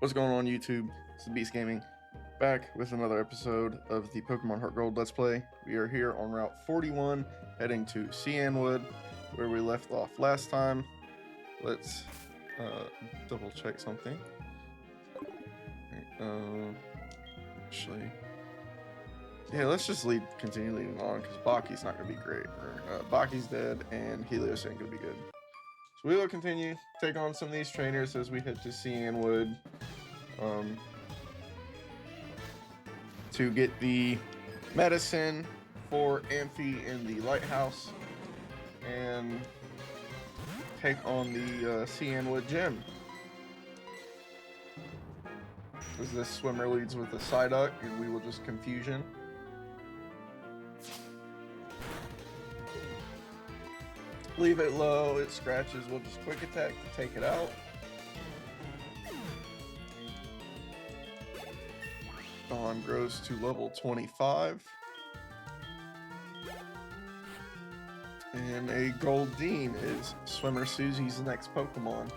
What's going on YouTube? This is Beast Gaming, back with another episode of the Pokemon HeartGold Let's Play. We are here on Route 41, heading to Cianwood, where we left off last time. Let's double check something. Actually, yeah, let's just continue leading on, because Baki's not going to be great. Baki's dead, and Helios ain't going to be good. So we will continue, take on some of these trainers as we head to Cianwood to get the medicine for Amphi in the lighthouse and take on the Cianwood gym. As this swimmer leads with a Psyduck, and we will just confusion. Leave it low, it scratches, we'll just quick attack to take it out. Dawn grows to level 25. And a Goldeen is Swimmer Susie's next Pokemon.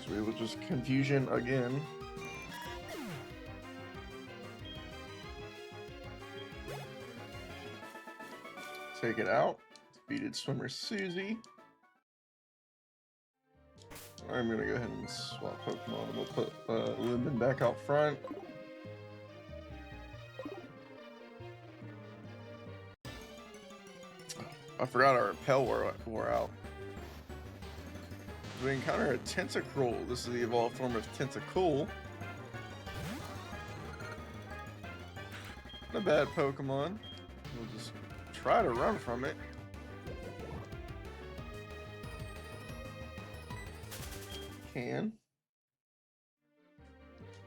So we will just confusion again. Take it out. Defeated Swimmer Susie. I'm gonna go ahead and swap Pokemon. We'll put Lemon back out front. I forgot our repel wore out. We encounter a Tentacruel. This is the evolved form of Tentacool. Not a bad Pokemon. We'll just try to run from it. Can.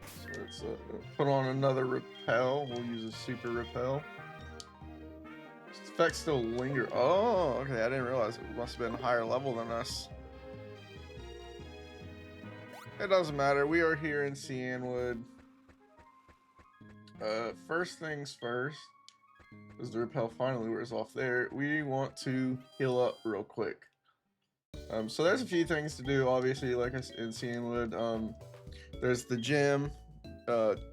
So let's put on another repel. We'll use a super repel. This effect still linger. Oh, okay. I didn't realize it must have been higher level than us. It doesn't matter. We are here in Cianwood. First things first. As the repel finally wears off there, we want to heal up real quick. So there's a few things to do, obviously, like in Cianwood. There's the gym,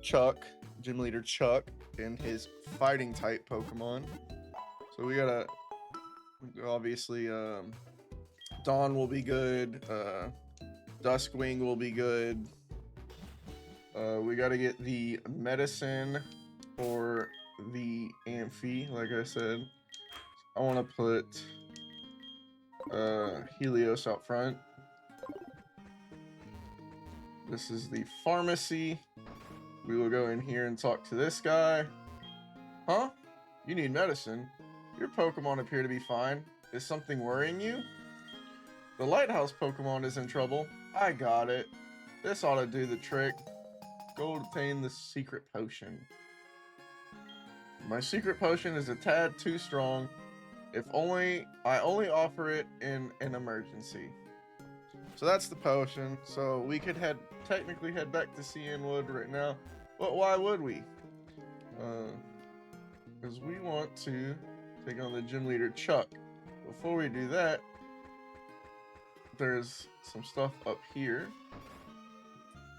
Chuck, gym leader Chuck, and his fighting type Pokemon. So we gotta, obviously, Dawn will be good, Duskwing will be good. We gotta get the medicine for the Amphi, like I said. I want to put Helios out front. This is the pharmacy. We will go in here and talk to this guy. Huh? You need medicine? Your Pokemon appear to be fine. Is something worrying you? The lighthouse Pokemon is in trouble. I got it. This ought to do the trick. Go obtain the secret potion. My secret potion is a tad too strong. I only offer it in an emergency. So that's the potion. So we could technically head back to Cianwood right now. But why would we? Because we want to take on the gym leader Chuck. Before we do that, there's some stuff up here.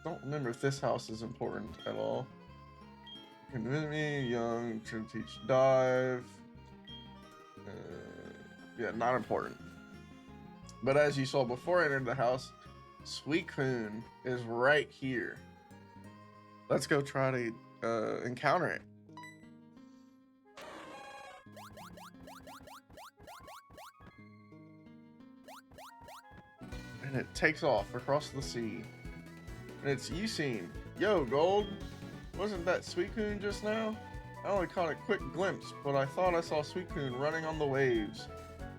Don't remember if this house is important at all. Convince me, young, to teach dive. Yeah, not important. But as you saw before I entered the house, Suicune is right here. Let's go try to encounter it. And it takes off across the sea. And it's Usain. Yo, Gold. Wasn't that Suicune just now? I only caught a quick glimpse, but I thought I saw Suicune running on the waves.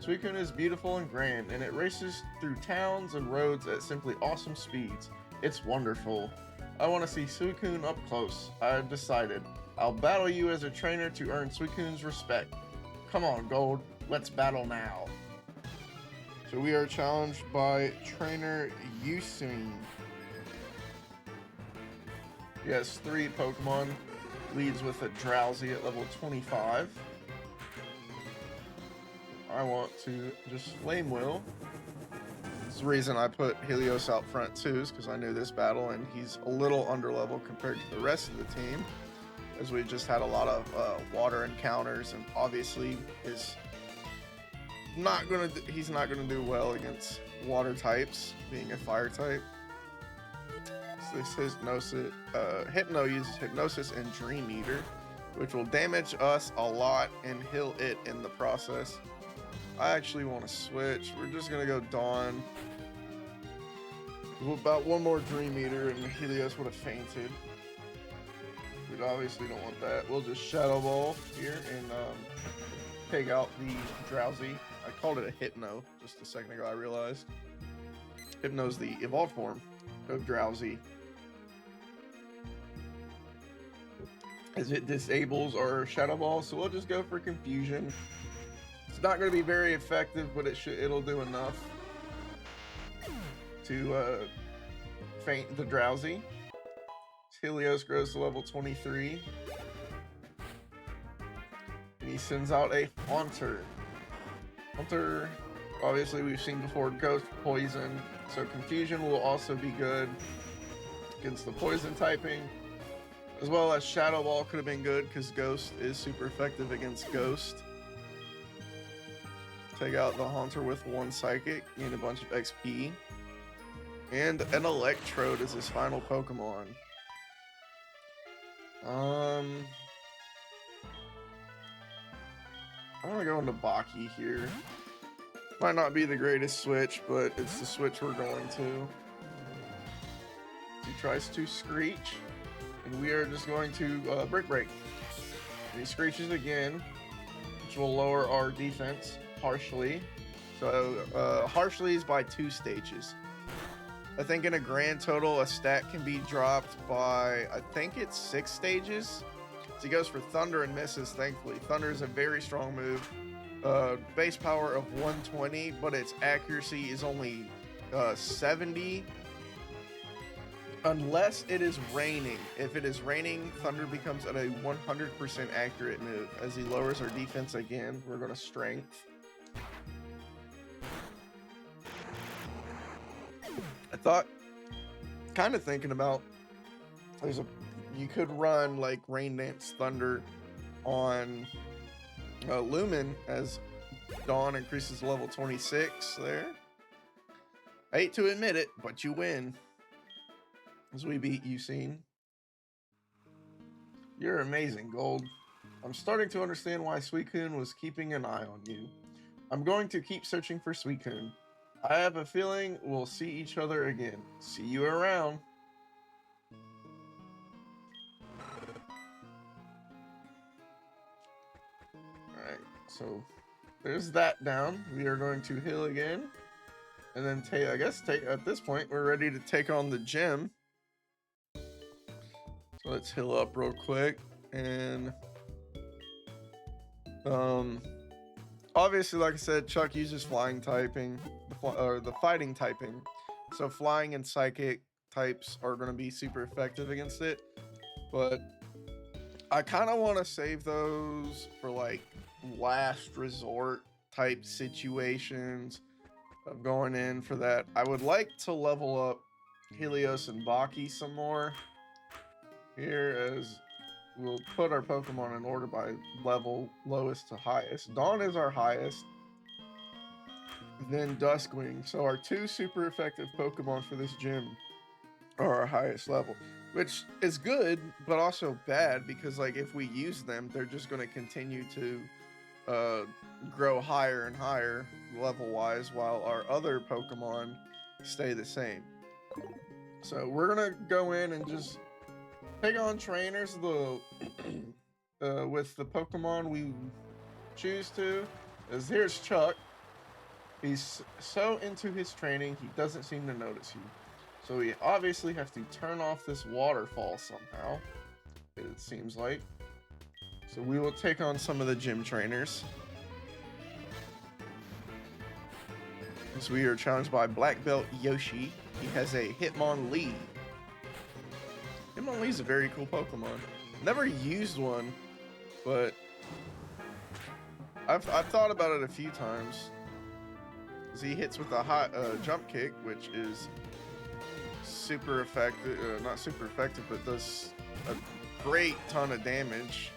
Suicune is beautiful and grand, and it races through towns and roads at simply awesome speeds. It's wonderful. I want to see Suicune up close. I've decided. I'll battle you as a trainer to earn Suicune's respect. Come on, Gold. Let's battle now. So we are challenged by trainer Usain. He has 3 Pokemon. Leads with a Drowsy at level 25. I want to just Flame Will The reason I put Helios out front too is because I knew this battle and he's a little underlevel compared to the rest of the team, as we just had a lot of water encounters, and obviously he's not gonna do well against water types, being a fire type. So this Hypnosis, Hypno uses Hypnosis and Dream Eater, which will damage us a lot and heal it in the process. I actually want to switch. We're just gonna go Dawn. About one more Dream Eater and Helios would have fainted. We obviously don't want that. We'll just Shadow Ball here and take out the Drowsy. I called it a Hypno just a second ago, I realized. Hypno's the evolved form of Drowsy, as it disables our Shadow Ball, so we'll just go for Confusion. It's not going to be very effective, but it'll do enough to faint the Drowsy. Helios grows to level 23. And he sends out a Haunter. Haunter, obviously we've seen before, Ghost, Poison, so Confusion will also be good against the Poison typing, as well as Shadow Ball could have been good because Ghost is super effective against Ghost. Take out the Haunter with one Psychic, gain a bunch of XP, and an Electrode is his final Pokemon. I'm gonna go into Baki here. Might not be the greatest switch, but it's the switch we're going to. He tries to Screech, and we are just going to Break. And he Screeches again, which will lower our defense harshly. So harshly is by 2 stages. I think in a grand total, a stat can be dropped by, I think it's 6 stages. So he goes for Thunder and misses, thankfully. Thunder is a very strong move. Base power of 120, but its accuracy is only 70. Unless it is raining. If it is raining, Thunder becomes a 100% accurate move. As he lowers our defense again, we're going to Strength. I thought, kind of thinking about, you could run like Rain Dance Thunder on Lumen as Dawn increases to level 26 there. I hate to admit it, but you win. As we beat Usain. You're amazing, Gold. I'm starting to understand why Suicune was keeping an eye on you. I'm going to keep searching for Suicune. I have a feeling we'll see each other again. See you around. Alright, so there's that down. We are going to heal again. And then at this point, we're ready to take on the gym. So let's heal up real quick. And obviously, like I said, Chuck uses flying typing, or the fighting typing. So flying and psychic types are going to be super effective against it. But I kind of want to save those for like last resort type situations of going in for that. I would like to level up Helios and Baki some more. Here, as we'll put our Pokemon in order by level, lowest to highest. Dawn is our highest, then Duskwing. So our 2 super effective Pokemon for this gym are our highest level, which is good, but also bad, because like if we use them, they're just going to continue to grow higher and higher level-wise, while our other Pokemon stay the same. So we're going to go in and just take on trainers with the Pokemon we choose to. As here's Chuck. He's so into his training, he doesn't seem to notice you. So we obviously have to turn off this waterfall somehow, it seems like. So we will take on some of the gym trainers. As we are challenged by Black Belt Yoshi. He has a Hitmonlee. Hitmonlee is a very cool Pokemon. Never used one, but I've thought about it a few times. he hits with a hot jump kick, which is super effective. Not super effective, but does a great ton of damage.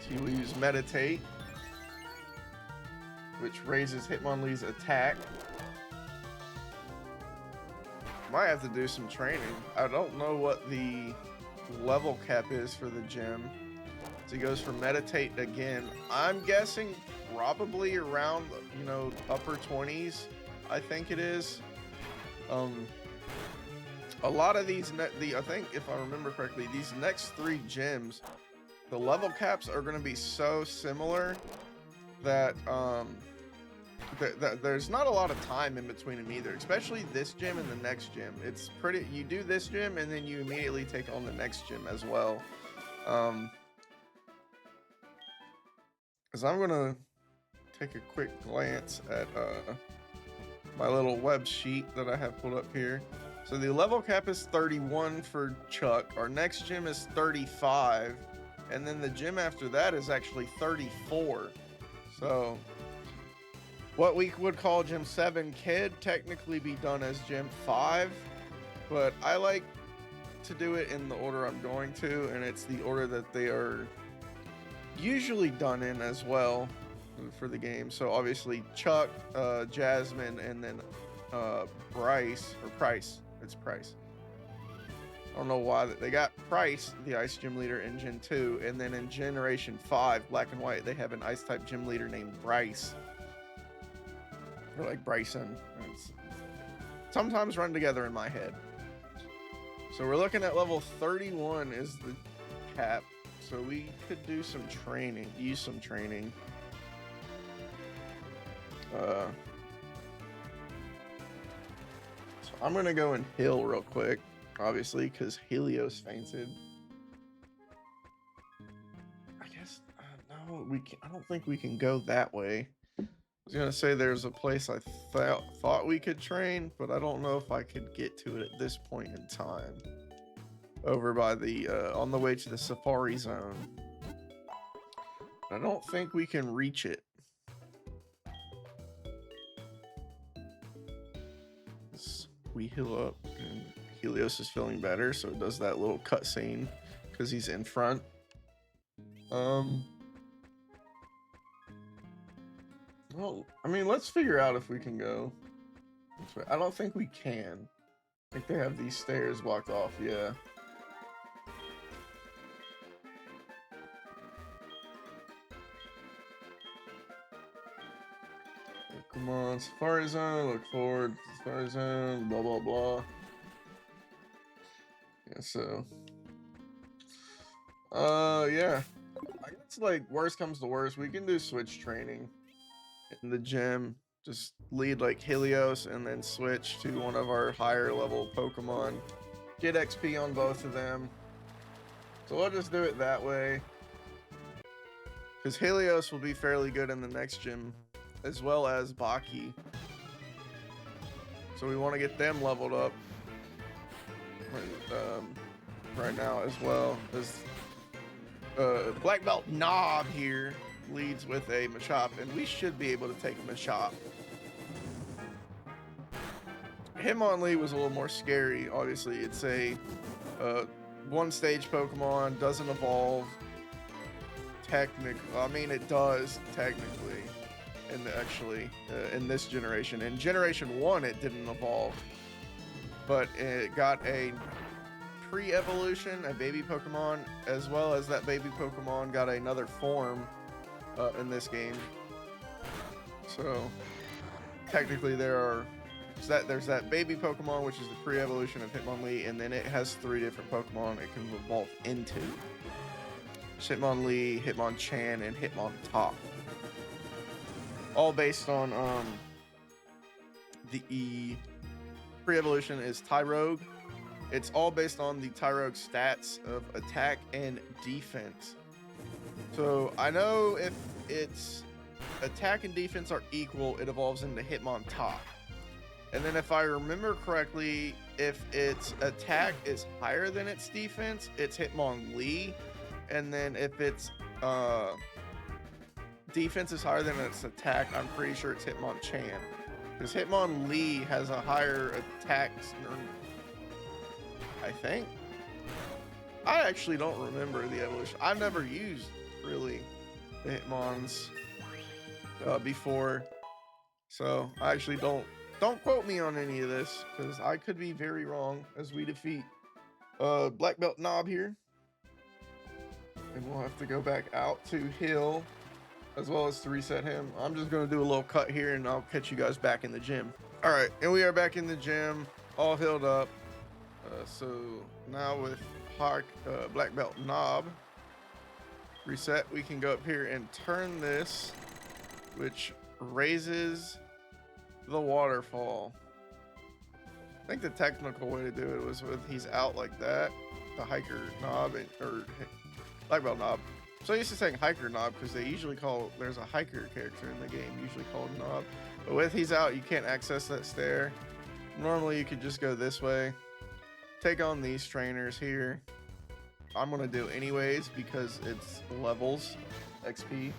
So he will use Meditate, which raises Hitmonlee's attack. Might have to do some training. I don't know what the level cap is for the gym. So he goes for Meditate again. I'm guessing probably around, you know, upper 20s, I think it is. A lot of these, I think if I remember correctly, these next 3 gyms, the level caps are going to be so similar that there's not a lot of time in between them either, especially this gym and the next gym. It's pretty, you do this gym and then you immediately take on the next gym as well. Because I'm gonna take a quick glance at my little web sheet that I have pulled up here. So the level cap is 31 for Chuck. Our next gym is 35, and then the gym after that is actually 34. So what we would call Gym 7 could technically be done as Gym 5, but I like to do it in the order I'm going to, and it's the order that they are usually done in as well for the game. So obviously Chuck, Jasmine, and then Price. It's Price. I don't know why they got Price, the Ice Gym Leader, in Gen 2, and then in Generation 5, Black and White, they have an Ice type Gym Leader named Bryce. Or like Bryson. It's sometimes run together in my head. So we're looking at level 31 is the cap. So we could do some training, use some training. So I'm gonna go and heal real quick, obviously, because Helios fainted. I guess no, I don't think we can go that way. I was gonna say there's a place I thought we could train, but I don't know if I could get to it at this point in time. Over by the on the way to the Safari Zone. I don't think we can reach it. We heal up, and Helios is feeling better, so it does that little cutscene because he's in front. Well, I mean, let's figure out if we can go. I don't think we can. I think they have these stairs blocked off. Yeah. Come on, Safari Zone, look forward, Safari Zone, blah, blah, blah. Yeah, so. Yeah. I guess, like, worst comes to worst, we can do switch training in the gym. Just lead, like, Helios and then switch to one of our higher level Pokemon. Get XP on both of them. So we'll just do it that way. Because Helios will be fairly good in the next gym, as well as Baki. So we want to get them leveled up right now, as well as Black Belt Knob here leads with a Machop, and we should be able to take a Machop. Hitmonlee was a little more scary. Obviously, it's a one stage Pokemon, doesn't evolve. Technically, I mean, it does technically. And actually, in this generation, in Generation 1, it didn't evolve, but it got a pre-evolution, a baby Pokemon, as well as that baby Pokemon got another form in this game. So technically, there's that baby Pokemon, which is the pre-evolution of Hitmonlee, and then it has 3 different Pokemon it can evolve into: Hitmonlee, Hitmonchan, and Hitmontop. All based on the pre-evolution is Tyrogue. It's all based on the Tyrogue stats of attack and defense. So I know if its attack and defense are equal, it evolves into Hitmontop. And then if I remember correctly, if its attack is higher than its defense, it's Hitmonlee. And then if its defense is higher than its attack, I'm pretty sure it's Hitmonchan. Because Hitmonlee has a higher attack, I think. I actually don't remember the evolution. I've never used really the Hitmons before, so I actually don't quote me on any of this because I could be very wrong as we defeat Black Belt Knob here, and we'll have to go back out to Hill as well as to reset him. I'm just gonna do a little cut here and I'll catch you guys back in the gym. All right, and we are back in the gym, all healed up. So now with Black Belt Knob reset, we can go up here and turn this, which raises the waterfall. I think the technical way to do it was with he's out like that, the hiker knob, or Black Belt Knob. So I used to saying hiker knob because they usually there's a hiker character in the game, usually called knob. But with he's out, you can't access that stair. Normally you could just go this way, take on these trainers here. I'm gonna do anyways because it's levels, XP.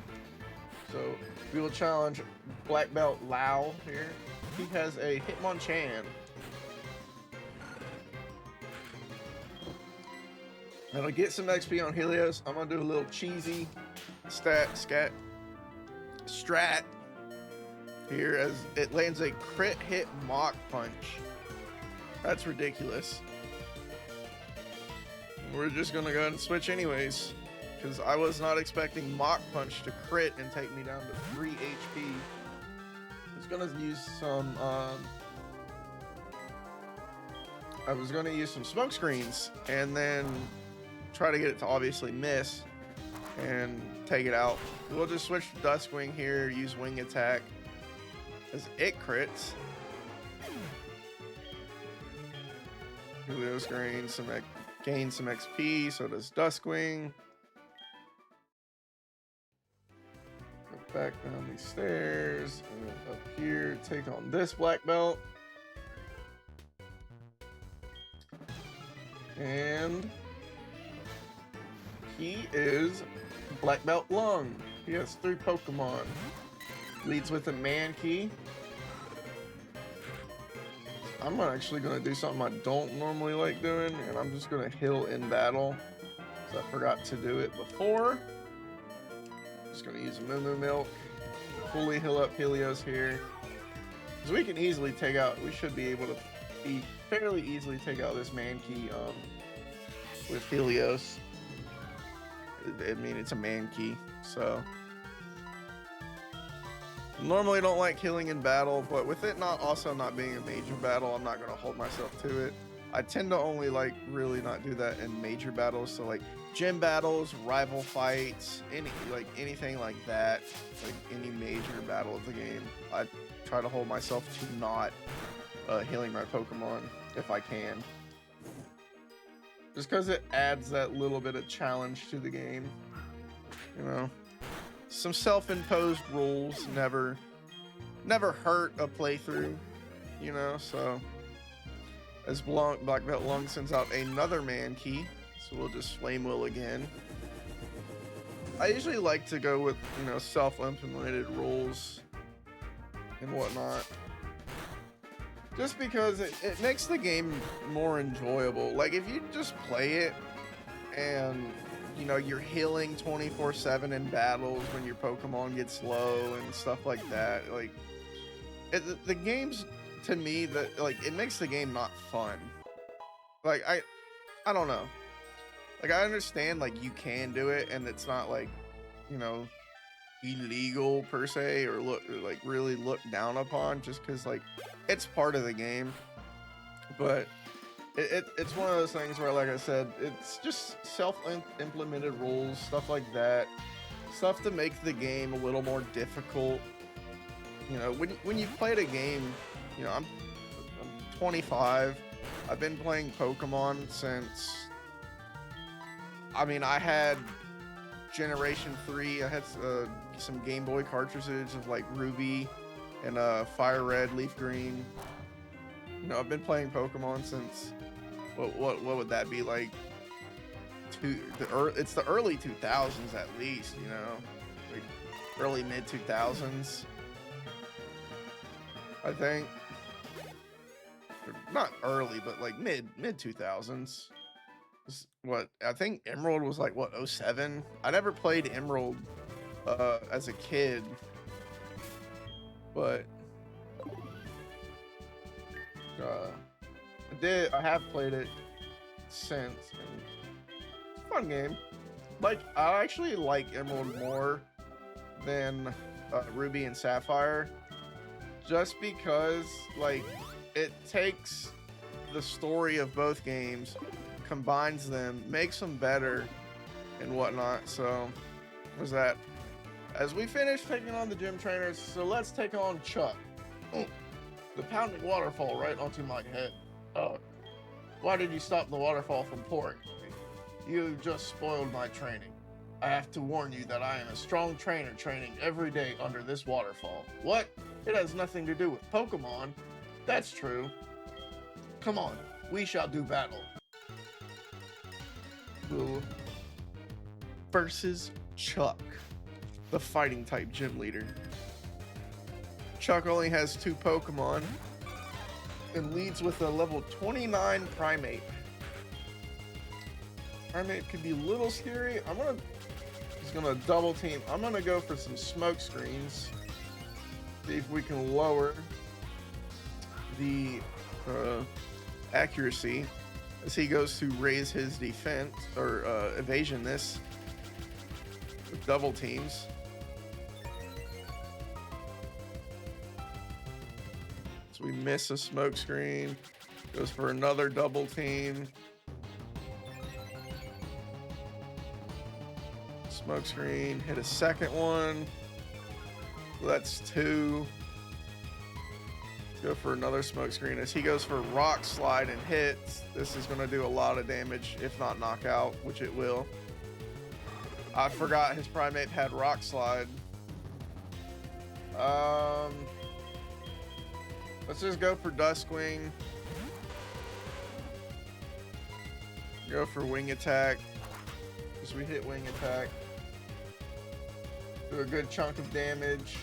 So we will challenge Black Belt Lao here. He has a Hitmonchan. That'll get some XP on Helios. I'm gonna do a little cheesy strat here as it lands a crit hit Mach Punch. That's ridiculous. We're just gonna go ahead and switch anyways, because I was not expecting Mach Punch to crit and take me down to 3 HP. I was gonna use some smoke screens and then try to get it to obviously miss and take it out. We'll just switch to Duskwing here, use wing attack as it crits. Helios gains some XP, so does Duskwing. Go back down these stairs and then up here, take on this Black Belt. And he is Black Belt Lung. He has 3 Pokemon. Leads with a Mankey. I'm actually going to do something I don't normally like doing, and I'm just going to heal in battle. So I forgot to do it before. Just going to use a Moo Milk. Fully heal up Helios here. Because we can easily take out, we should be able to fairly easily take out this Mankey with Helios. I mean, it's a Mankey, so. Normally don't like healing in battle, but with it also not being a major battle, I'm not going to hold myself to it. I tend to only really not do that in major battles, so like gym battles, rival fights, anything like that, like any major battle of the game, I try to hold myself to not healing my Pokemon if I can. Just because it adds that little bit of challenge to the game, you know. Some self-imposed rules never hurt a playthrough, you know. So as Black Belt Lung sends out another Mankey, so we'll just Flame Wheel again. I usually like to go with, you know, self-implemented rules and whatnot, just because it makes the game more enjoyable. Like if you just play it and, you know, you're healing 24/7 in battles when your Pokemon gets low and stuff like that. Like, the game's, to me, that it makes the game not fun. Like, I don't know. Like, I understand, like, you can do it and it's not, like, you know, illegal per se or really looked down upon just because, like, it's part of the game. But it's one of those things where, like I said, it's just self-implemented rules, stuff like that, stuff to make the game a little more difficult. You know, when you've played a game, you know, I'm 25. I've been playing Pokemon since, I mean, I had Generation 3. I had some Game Boy cartridges of like Ruby and Fire Red, Leaf Green. You know, I've been playing Pokemon since, what would that be, like, it's the early 2000s at least, you know, like early mid 2000s, I think. Or not early, but like mid 2000s. What I think Emerald was like what 07. I never played Emerald as a kid, but I have played it since, and it's a fun game. Like, I actually like Emerald more than Ruby and Sapphire, just because like it takes the story of both games, combines them, makes them better and whatnot. So was that as we finish taking on the gym trainers, so let's take on Chuck. Oh, the pounding waterfall right onto my head. Why did you stop the waterfall from pouring? You just spoiled my training. I have to warn you that I am a strong trainer training every day under this waterfall. What? It has nothing to do with Pokemon. That's true. Come on, we shall do battle. Boo. Versus Chuck, the fighting type gym leader. Chuck only has 2 Pokemon and leads with a level 29 Primate. Primate could be a little scary. He's gonna double team. I'm gonna go for some smoke screens. See if we can lower the accuracy as he goes to raise his defense or evasion this with double teams. So we miss a smoke screen. Goes for another double team. Smoke screen, hit a second one. So that's 2. Let's go for another smoke screen as he goes for rock slide and hits. This is going to do a lot of damage, if not knockout, which it will. I forgot his Primate had rock slide. Let's just go for Duskwing. Go for wing attack. As we hit wing attack. Do a good chunk of damage.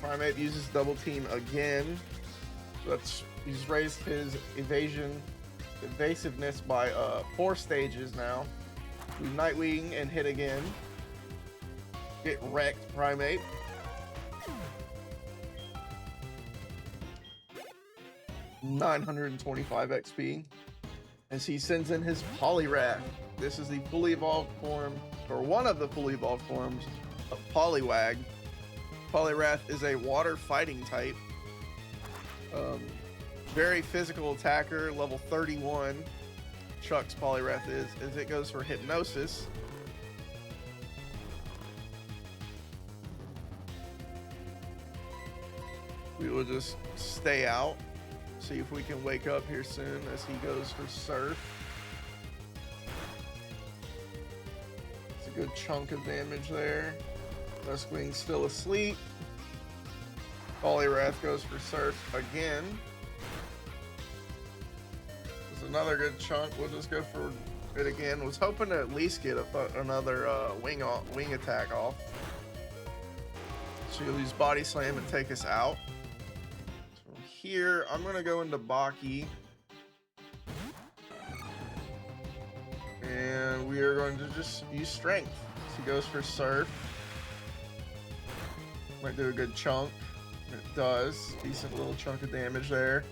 Primate uses double team again. He's raised his evasiveness by 4 stages now. We Nightwing and hit again. Get wrecked, Primate. $925 XP as he sends in his Poliwrath. This is the fully evolved form, or one of the fully evolved forms of Poliwag. Poliwrath is a water fighting type. Very physical attacker, level 31. Chuck's Poliwrath is, as it goes for Hypnosis. We will just stay out. See if we can wake up here soon as he goes for Surf. It's a good chunk of damage there. Duskwing's still asleep. Poliwrath goes for Surf again. There's another good chunk. We'll just go for it again. Was hoping to at least get another wing attack off. So you'll use Body Slam and take us out. Here, I'm going to go into Baki. And we are going to just use Strength. So he goes for Surf. Might do a good chunk. It does. Decent little chunk of damage there.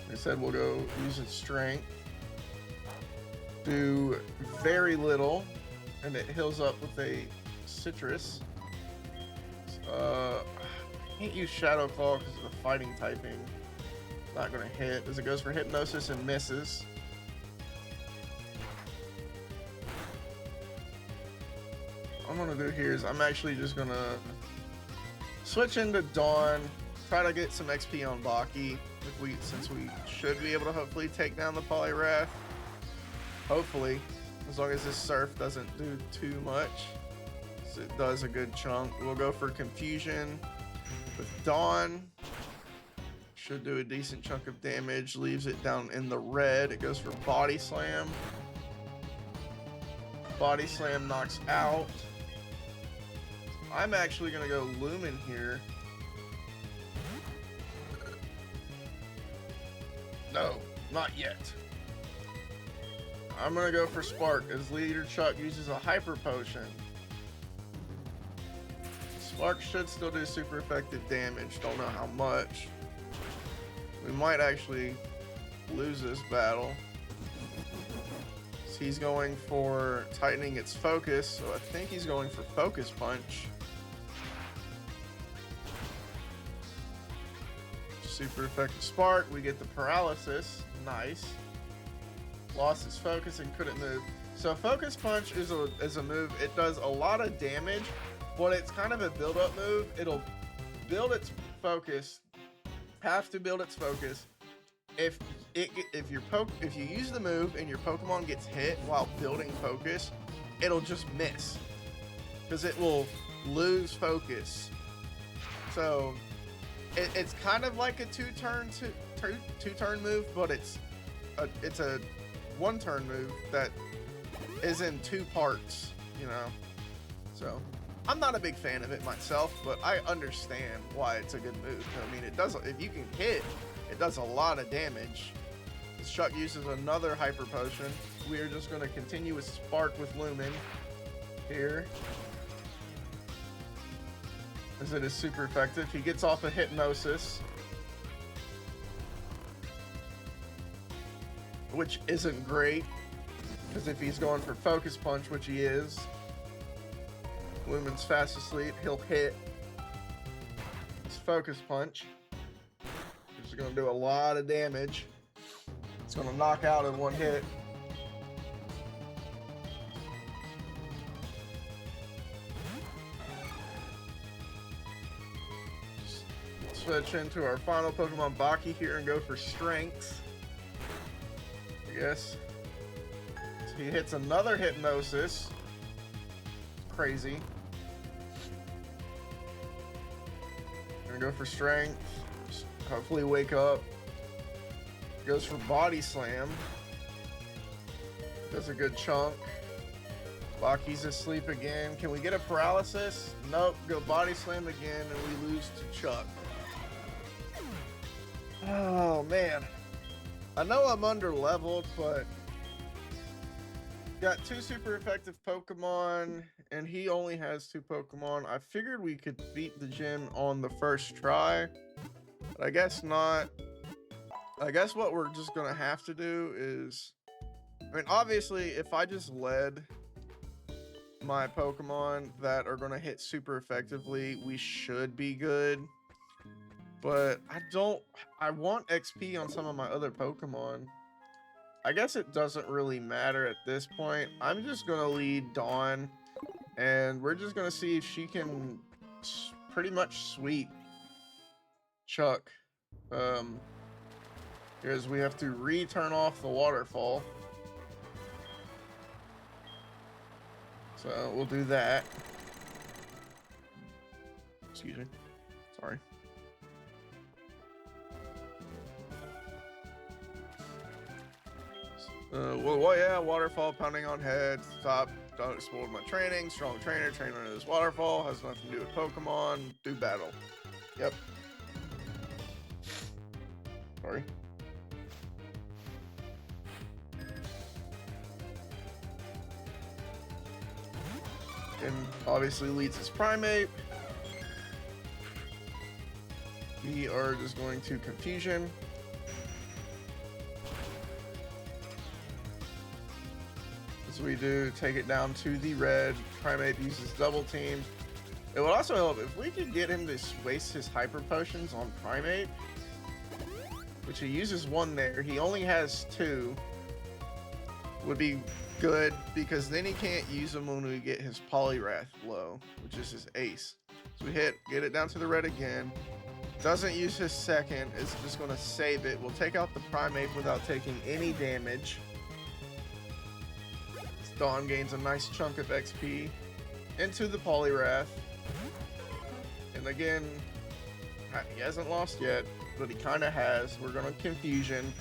Like I said, we'll go use its Strength. Do very little. And it heals up with a Citrus. Can't use Shadow Claw because of the fighting typing. Not gonna hit as it goes for Hypnosis and misses. What I'm gonna do here is I'm actually just gonna switch into Dawn, try to get some XP on Baki since we should be able to hopefully take down the Poliwrath. Hopefully, as long as this Surf doesn't do too much. So it does a good chunk. We'll go for Confusion with Dawn. Should do a decent chunk of damage. Leaves it down in the red. It goes for Body Slam. Body Slam knocks out. I'm actually gonna go Lumen here. No, not yet. I'm gonna go for Spark as Leader Chuck uses a Hyper Potion. Spark should still do super effective damage, don't know how much. We might actually lose this battle. He's going for tightening its focus, so I think he's going for Focus Punch. Super effective Spark, we get the paralysis, nice. Lost its focus and couldn't move. So Focus Punch is a move, it does a lot of damage, but it's kind of a build-up move. It'll build its focus, have to build its focus. If you use the move and your Pokemon gets hit while building focus, it'll just miss because it will lose focus. So it's kind of like a two-turn move, but it's a one-turn move that is in two parts, you know. So I'm not a big fan of it myself, but I understand why it's a good move. I mean, it does, if you can hit, it does a lot of damage. Chuck uses another Hyper Potion. We are just going to continue with Spark with Lumen here, as it is super effective. He gets off a Hypnosis, which isn't great, because if he's going for Focus Punch, which he is, Lumen's fast asleep, he'll hit his Focus Punch. It's going to do a lot of damage. It's going to knock out in one hit. Switch into our final Pokemon Baki here and go for Strength, I guess. So he hits another Hypnosis. Crazy. Gonna go for Strength. Just hopefully wake up. Goes for Body Slam. Does a good chunk. Baki's asleep again. Can we get a Paralysis? Nope. Go Body Slam again and we lose to Chuck. Oh man. I know I'm under leveled, but got two super effective Pokemon and he only has two Pokemon. I figured we could beat the gym on the first try, but I guess not. I guess what we're just gonna have to do is, I mean, obviously if I just led my Pokemon that are gonna hit super effectively, we should be good. But I want XP on some of my other Pokemon. I guess it doesn't really matter at this point. I'm just gonna lead Dawn and we're just gonna see if she can pretty much sweep Chuck. Because we have to turn off the waterfall. So we'll do that. Excuse me. Sorry. Well, yeah, waterfall, pounding on head, stop, don't explode my training, strong trainer, train under this waterfall, has nothing to do with Pokemon, do battle. Yep. Sorry. And obviously leads his Primate. We are just going to Confusion. As we do, take it down to the red. Primate uses Double Team. It would also help if we could get him to waste his Hyper Potions on Primate, which he uses one there. He only has two. Would be good because then he can't use them when we get his Poliwrath low, which is his ace. So we get it down to the red again. Doesn't use his second. It's just going to save it. We'll take out the Primate without taking any damage. Dawn gains a nice chunk of XP into the Poliwrath. And again, he hasn't lost yet, but he kind of has. We're going to Confusion.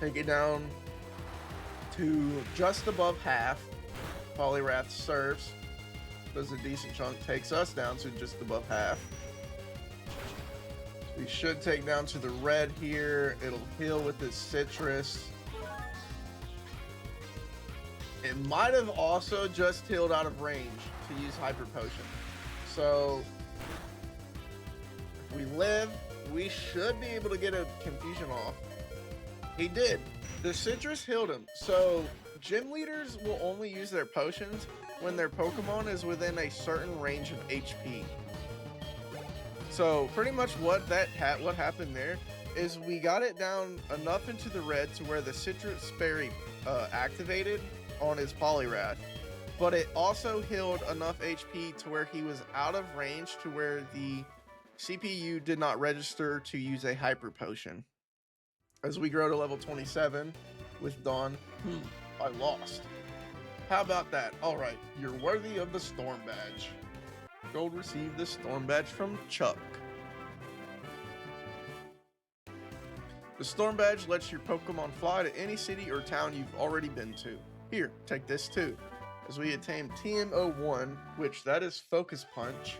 Take it down to just above half. Polyrath Surfs. Does a decent chunk, takes us down to just above half. So we should take down to the red here. It'll heal with this citrus. It might have also just healed out of range to use Hyper Potion. So if we live, we should be able to get a confusion off. He did. The citrus healed him. So gym leaders will only use their potions when their Pokemon is within a certain range of HP. So pretty much what happened there is we got it down enough into the red to where the citrus berry activated on his Poliwrath, but it also healed enough HP to where he was out of range to where the CPU did not register to use a Hyper Potion. As we grow to level 27 with Dawn, I lost. How about that? All right, you're worthy of the Storm Badge. Gold received the Storm Badge from Chuck. The Storm Badge lets your Pokemon fly to any city or town you've already been to. Here, take this too. As we attain TM01, which that is Focus Punch.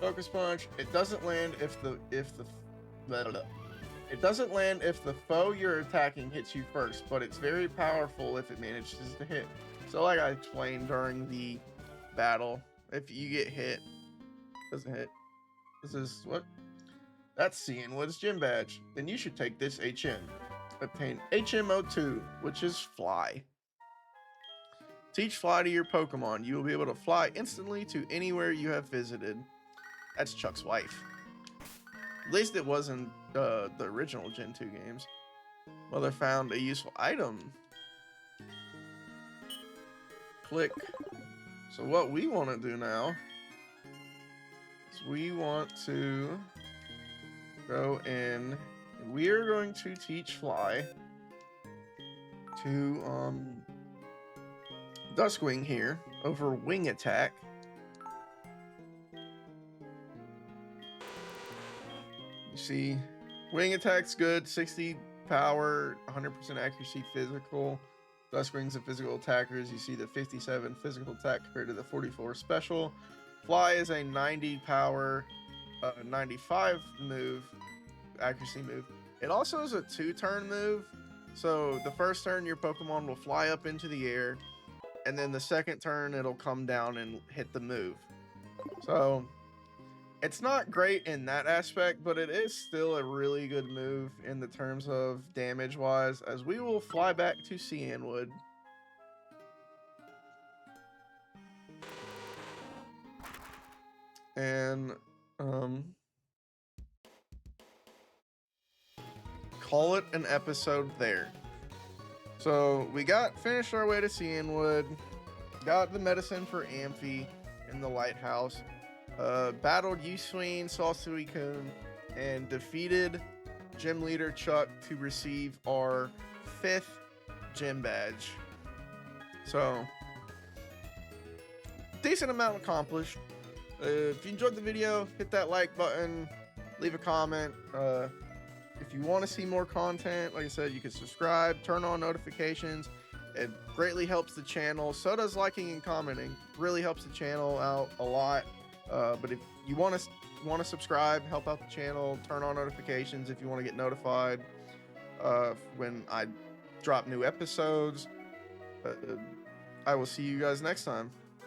Focus Punch. It doesn't land if the foe you're attacking hits you first, but it's very powerful if it manages to hit. So like I explained during the battle, if you get hit, doesn't hit. This is what? That's Cianwood's gym badge. Then you should take this HM. Obtain HM02, which is Fly. Teach Fly to your Pokemon. You will be able to fly instantly to anywhere you have visited. That's Chuck's wife. At least it wasn't the original Gen 2 games. Mother found a useful item. Click. So what we want to do now is we want to go in. We are going to teach Fly to Duskwing here over Wing Attack. See, Wing Attack's good, 60 power, 100% accuracy physical. Duskwing's a physical attacker, as you see the 57 physical attack compared to the 44 special. Fly is a 90 power, 95 move, accuracy move. It also is a 2-turn move, so the first turn your Pokemon will fly up into the air, and then the second turn it'll come down and hit the move. So it's not great in that aspect, but it is still a really good move in the terms of damage wise, as we will fly back to Cianwood. And call it an episode there. So we finished our way to Cianwood, got the medicine for Amphi in the lighthouse. Battled Usween, saw Suicune, and defeated Gym Leader Chuck to receive our 5th gym badge. So, decent amount accomplished. If you enjoyed the video, hit that like button, leave a comment. If you want to see more content, like I said, you can subscribe, turn on notifications. It greatly helps the channel. So does liking and commenting. Really helps the channel out a lot. But if you want to subscribe, help out the channel, turn on notifications if you want to get notified when I drop new episodes. I will see you guys next time.